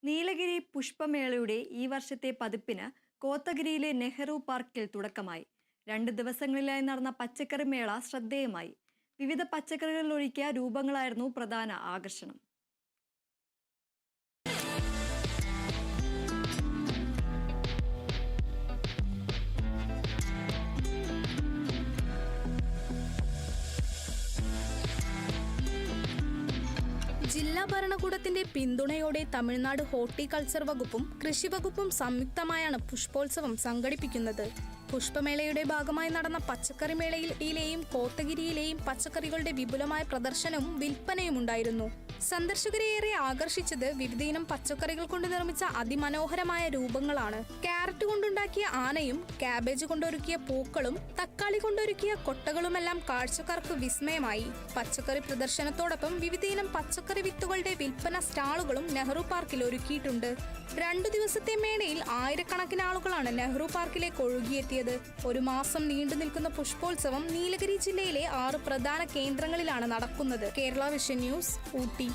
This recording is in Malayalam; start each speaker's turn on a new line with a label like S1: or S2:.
S1: നീലഗിരി പുഷ്പമേളയുടെ ഈ വർഷത്തെ പതിപ്പിന് കോത്തഗിരിയിലെ നെഹ്റു പാർക്കിൽ തുടക്കമായി. 2 ദിവസങ്ങളിലായി നടന്ന പച്ചക്കറി മേള ശ്രദ്ധേയമായി. വിവിധ പച്ചക്കറികളിൽ ഒരുക്കിയ രൂപങ്ങളായിരുന്നു പ്രധാന ആകർഷണം.
S2: ജില്ലാ ഭരണകൂടത്തിന്റെ പിന്തുണയോടെ തമിഴ്നാട് ഹോർട്ടികൾച്ചർ വകുപ്പും കൃഷി വകുപ്പും സംയുക്തമായാണ് പുഷ്പോത്സവം സംഘടിപ്പിക്കുന്നത്. പുഷ്പമേളയുടെ ഭാഗമായി നടന്ന പച്ചക്കറി മേളയിൽ യിലെയും കോത്തഗിരിയിലെയും പച്ചക്കറികളുടെ വിപുലമായ പ്രദർശനവും വിൽപ്പനയും ഉണ്ടായിരുന്നു. സന്ദർശകരെയേറെ ആകർഷിച്ചത് വിവിധയിനം പച്ചക്കറികൾ കൊണ്ട് നിർമ്മിച്ച അതിമനോഹരമായ രൂപങ്ങളാണ്. ക്യാരറ്റ് കൊണ്ടുണ്ടാക്കിയ ആനയും കാബേജ് കൊണ്ടൊരുക്കിയ പൂക്കളും തക്കാളി കൊണ്ടൊരുക്കിയ കൊട്ടകളുമെല്ലാം കാഴ്ചക്കാർക്ക് വിസ്മയമായി. പച്ചക്കറി പ്രദർശനത്തോടൊപ്പം വിവിധയിനം പച്ചക്കറി വിത്തുകളുടെ വിൽപ്പന സ്റ്റാളുകളും നെഹ്റു പാർക്കിൽ ഒരുക്കിയിട്ടുണ്ട്. 2 ദിവസത്തെ മേളയിൽ ആയിരക്കണക്കിന് ആളുകളാണ് നെഹ്റു പാർക്കിലേക്ക് ഒഴുകിയെത്തിയത്. 1 മാസം നീണ്ടു നിൽക്കുന്ന പുഷ്പോത്സവം നീലഗിരി ജില്ലയിലെ 6 പ്രധാന കേന്ദ്രങ്ങളിലാണ് നടക്കുന്നത്. Kerala vision news, Ooty.